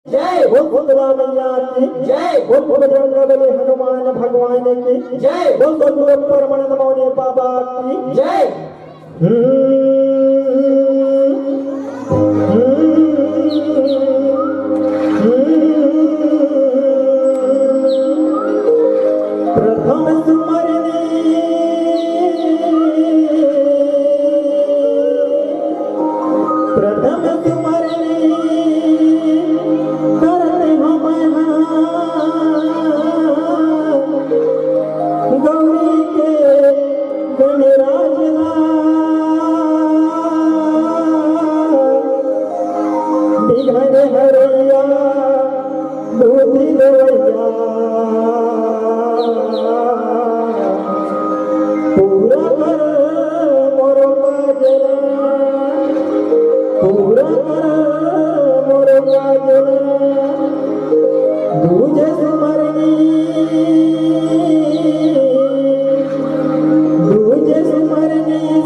जय बोल दुर्गा मैया की जय बोल बजरंगबली हनुमान भगवान की जय बोल परमानंद मौनी बाबा की जय। प्रथम सुमरनी करते हम गौरी के गणराजना बिघन हरैया दूधी लोया पूरा कर मोर काजला पूरा मोर काजला दूजे सुमरनी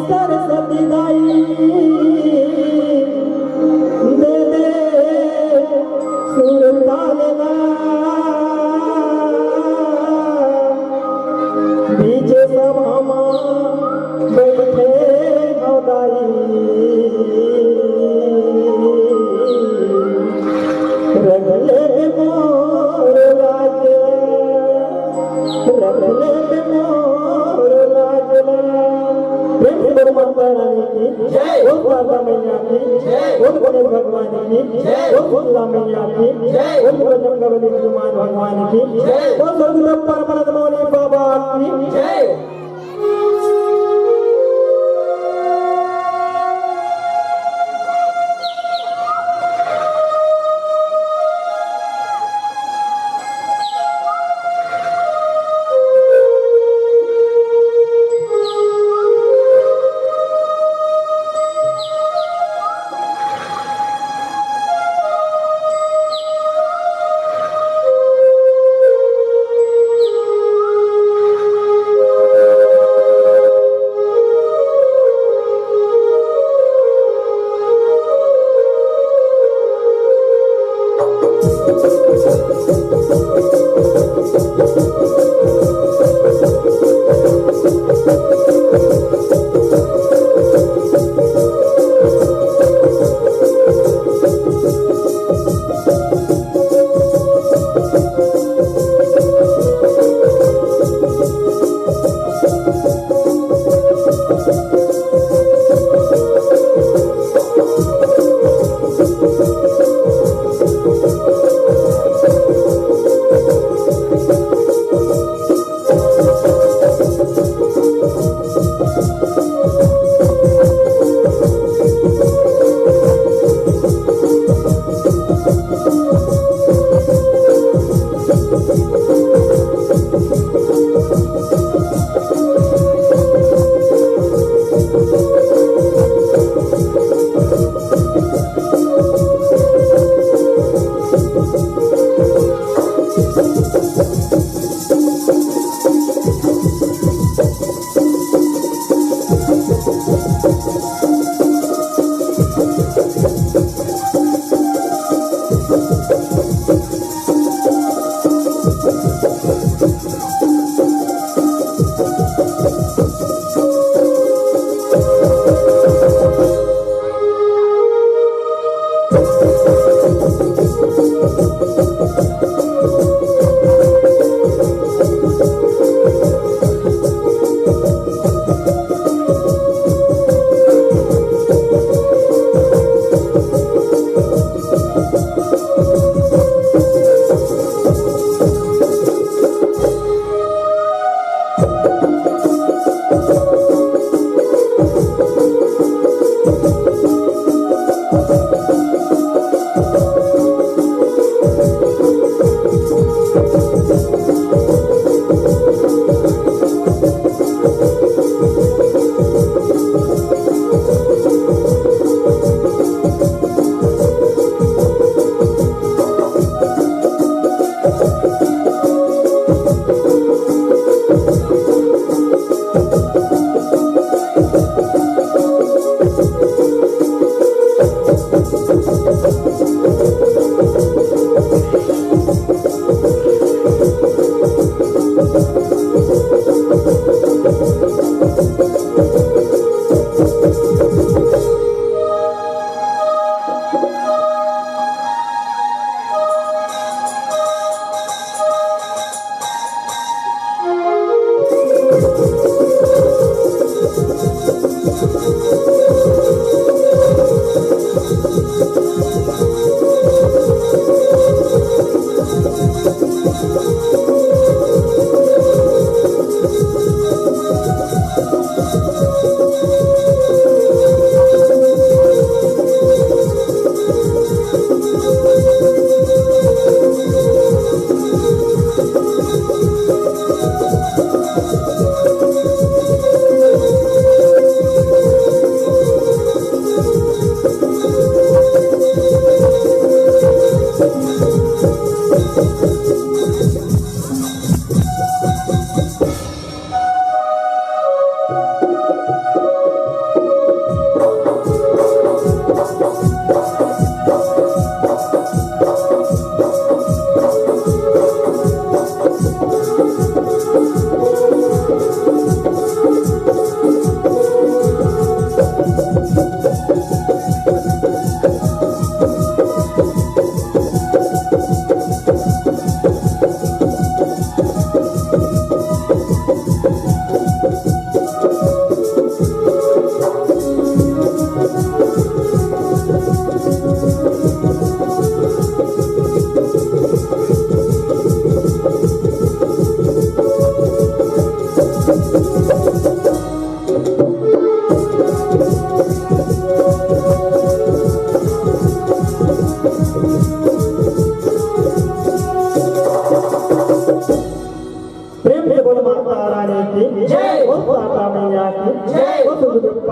सरस्वती दाई दे दे सुर तालना बीजे सभा बैठे हौदाई रगले मोर लाजला रगले मोर लाजला जय बोल दुर्गा मैया की जय बोल गणेश भगवान की जय बोल दुर्गा मैया की जय बोल बजरंगबली हनुमान भगवान की जय बोल परमानंद मौनी बाबा की जय।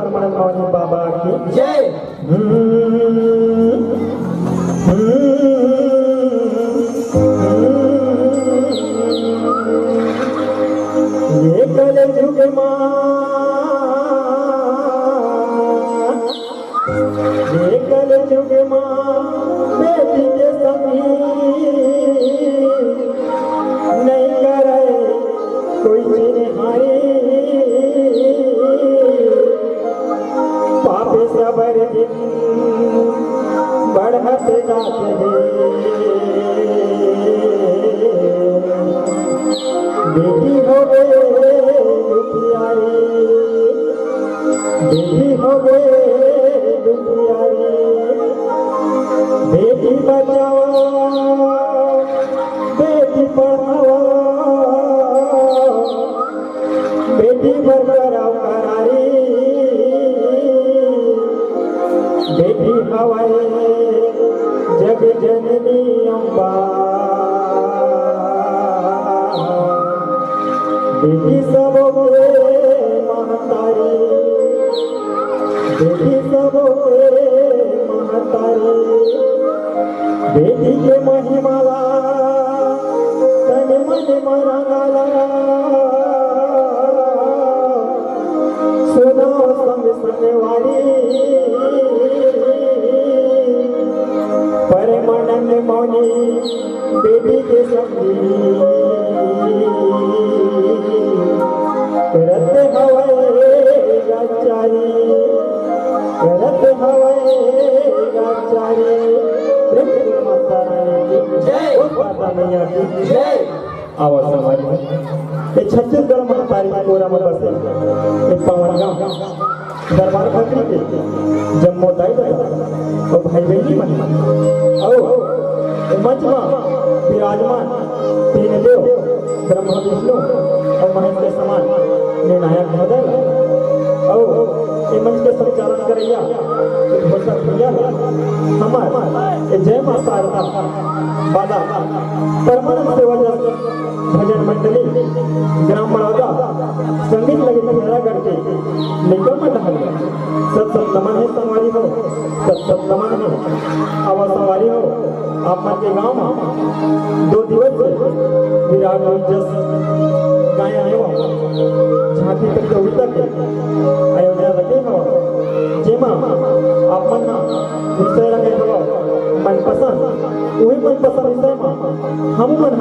परमानंद मौनी बाबा की जय। ये कलयुग माँ, ये कलयुग माँ बेटी के संगी नहीं करे कोई चिन्हारी, पाप सबर दिन बढ़ते जाते हैं, बेटी हो गए दुखियारी, बेटी हो गए दुखियारी, बेटी बचाओ बेटी पढ़ाओ, बेटी बरकरार करारी, बेटी हवाए जग जननी अम्बा, बेटी सबके महतारी, बेटी सबके महतारी, बेटी के महिमाला तन मन मरंगाला, सुनो संग संगवारी, परमानंद मौनी बेटी के संगी, करत हवाए गाचारी, करत हवाए गाचारी, माता रानी की जय। माता मैया की जय। आवाज हमारी ये छत्तीसगढ़ महतारी कोरा में बसे एक पावन गांव दरबार खत्री के जम्मू दाई और भाई बहनी मन और मंच में विराजमान तीन देव ब्रह्मा विष्णु और महेश के समान निर्णायक महोदय और ये मंच के संचालन करैया घोषक भैया हमार जय मां शारदा बाला परमानंद सेवा भजन मंडली ग्राम बड़ौदा संगीत लगी पिंजरागढ़ के निकम ढहल सत सत नमन है संवारी हो, सत सत नमन है आवाज संवारी हो। आप मन के गाँव में 2 दिवस से विराट जस गाय आए हो झांकी प्रतियोगिता के अयोध्या लगे हो, जेमा आप मन विषय रखे हो मनपसंद, वही मनपसंद विषय में हम मन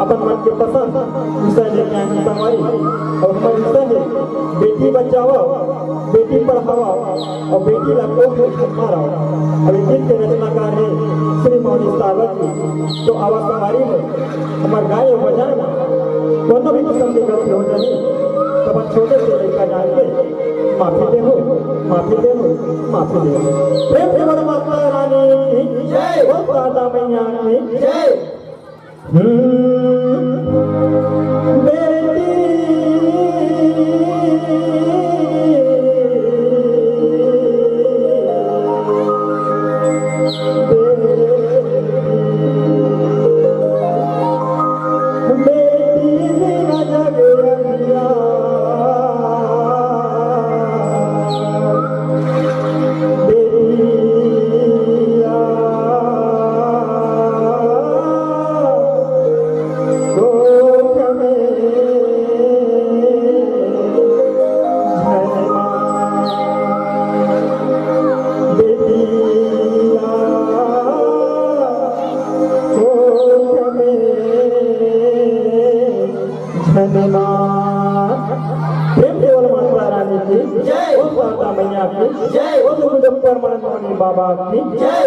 अपन मन के पसंद विषय लेके आए संगवारी, और हमारे विषय है बेटी बचाओ बेटी पढ़ाओ और बेटी को मारो। अब इस गीत के रचनाकार है श्री मौनी सागर जी। तो आवाज हमारी है हमारे गाय बजाए दोनों भी किस्म की गलती हो जाए तब आप छोटे से लड़का जान के माफी दे हो, माफी दे हो, माफी दे हो। प्रेम से बड़ा माता रानी जय। वो दादा मैया की जय। प्रेम केवल माता रानी की जय। वो माता मैया की जय। वो परमानंद मौनी बाबा की जय।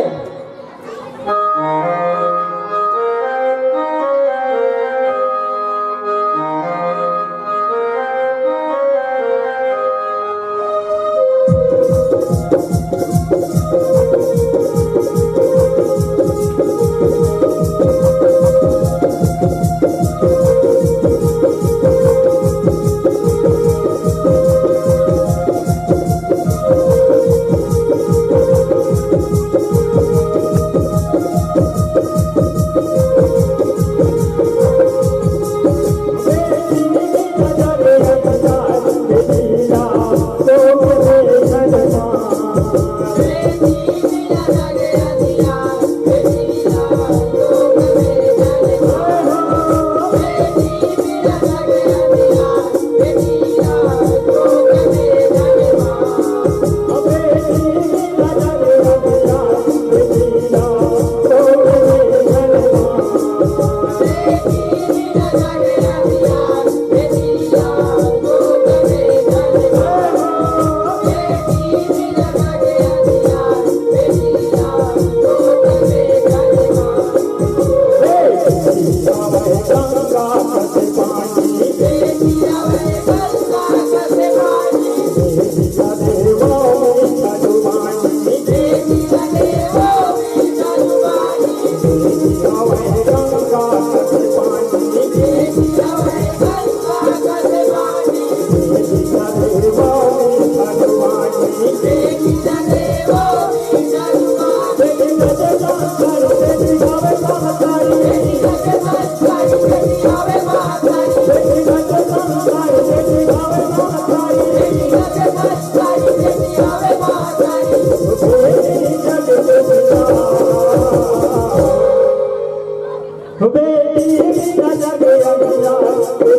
बेटी बिना जगे अगला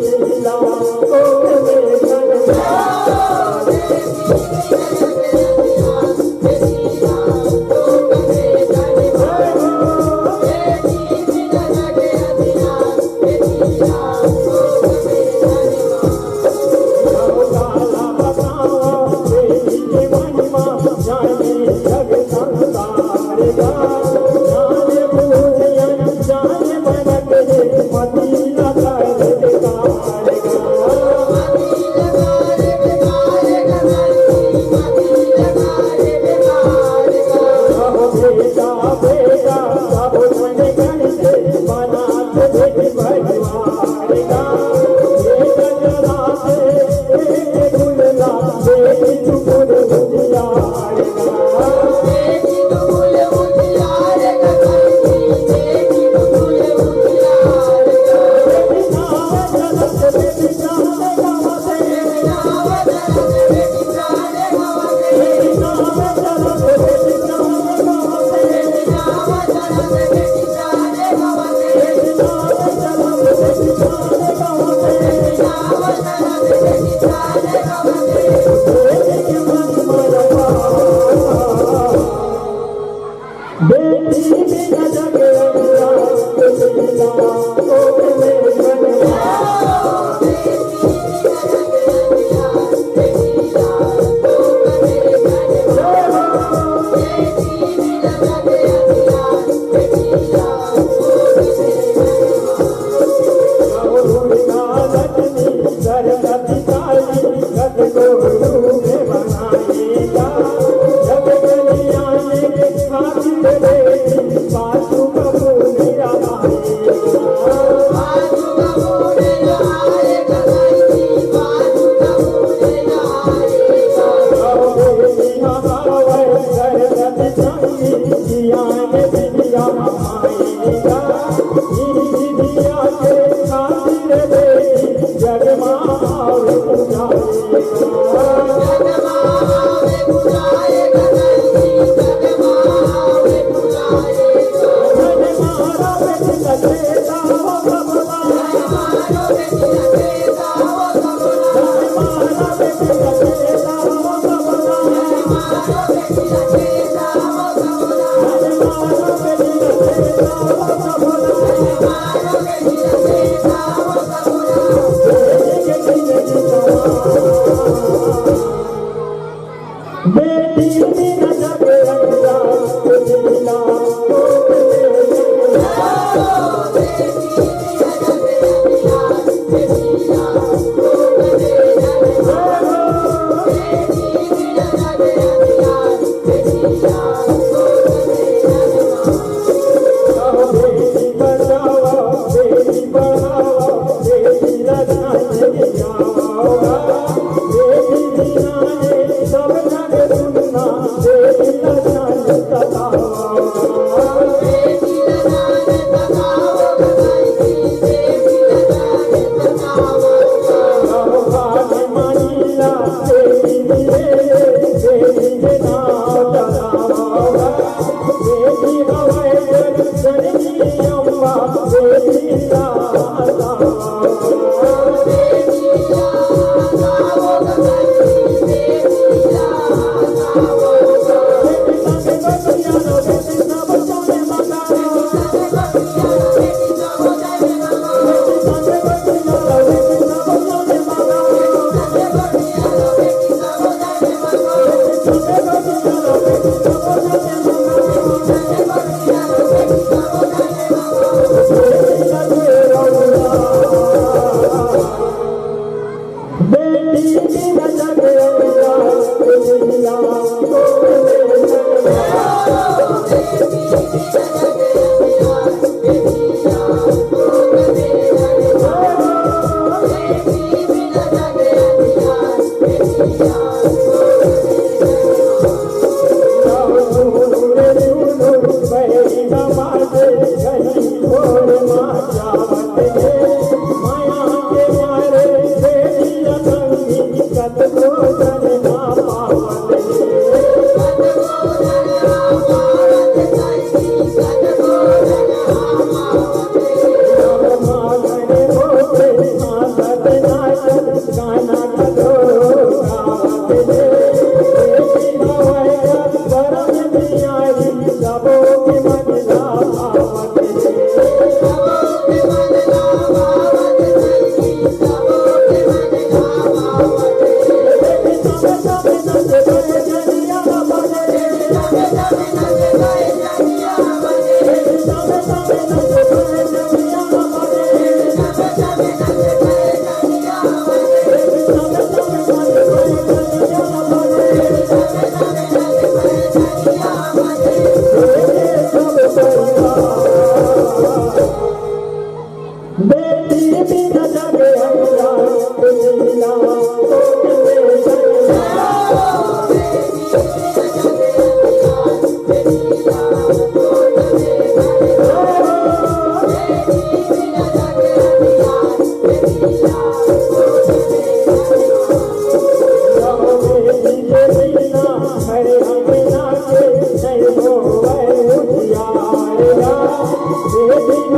लीला ओ मेरे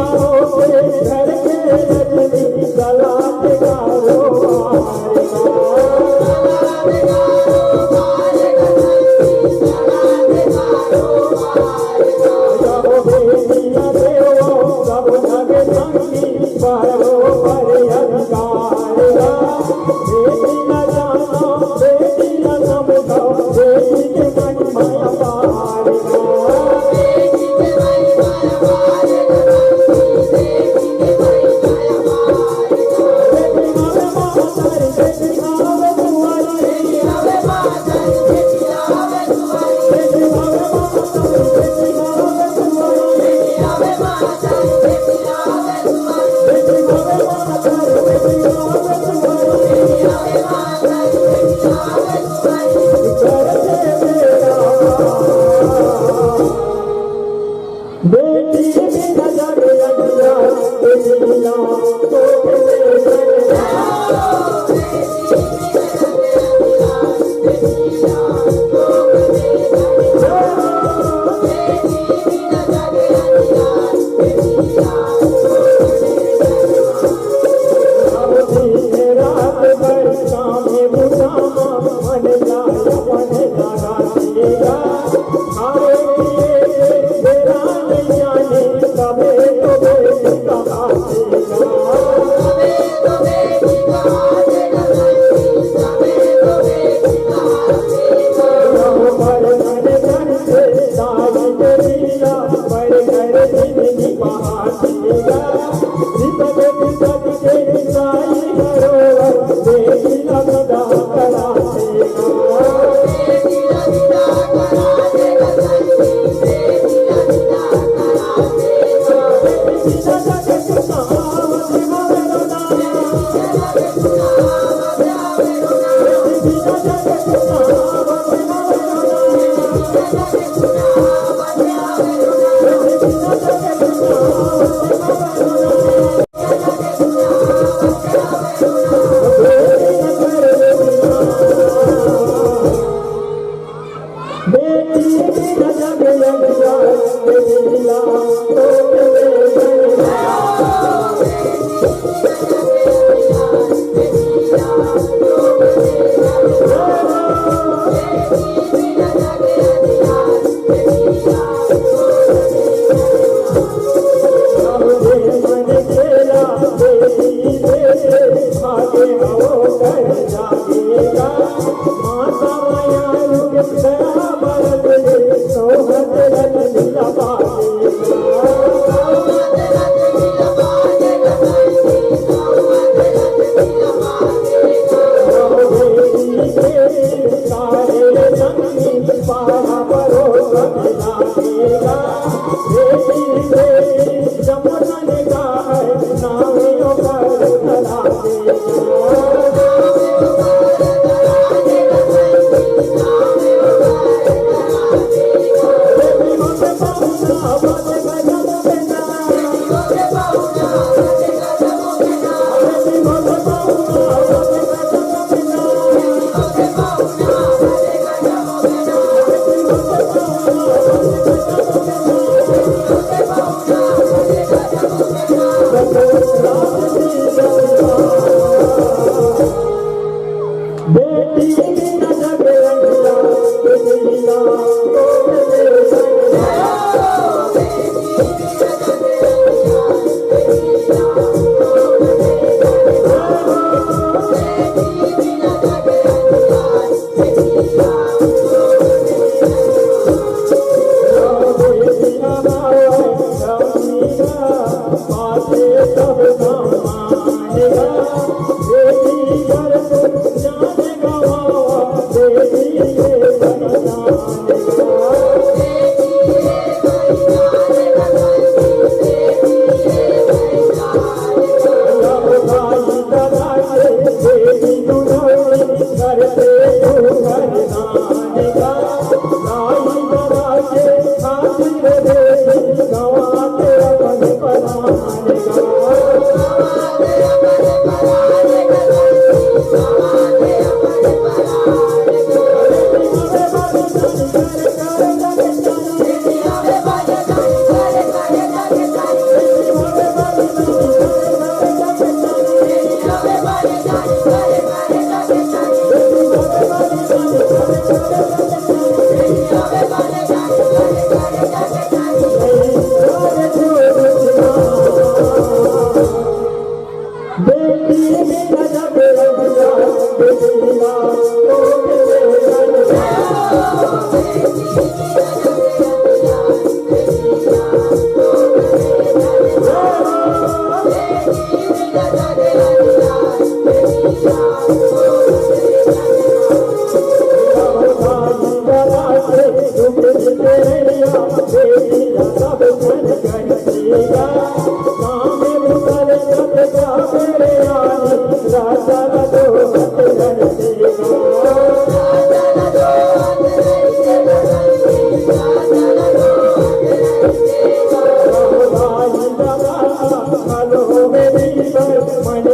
गवाते अपन पराने का नामे मुकाले सत्या मेरे आने राजा का दो हथरण देगा भाई जगा हलो मेरी पर मन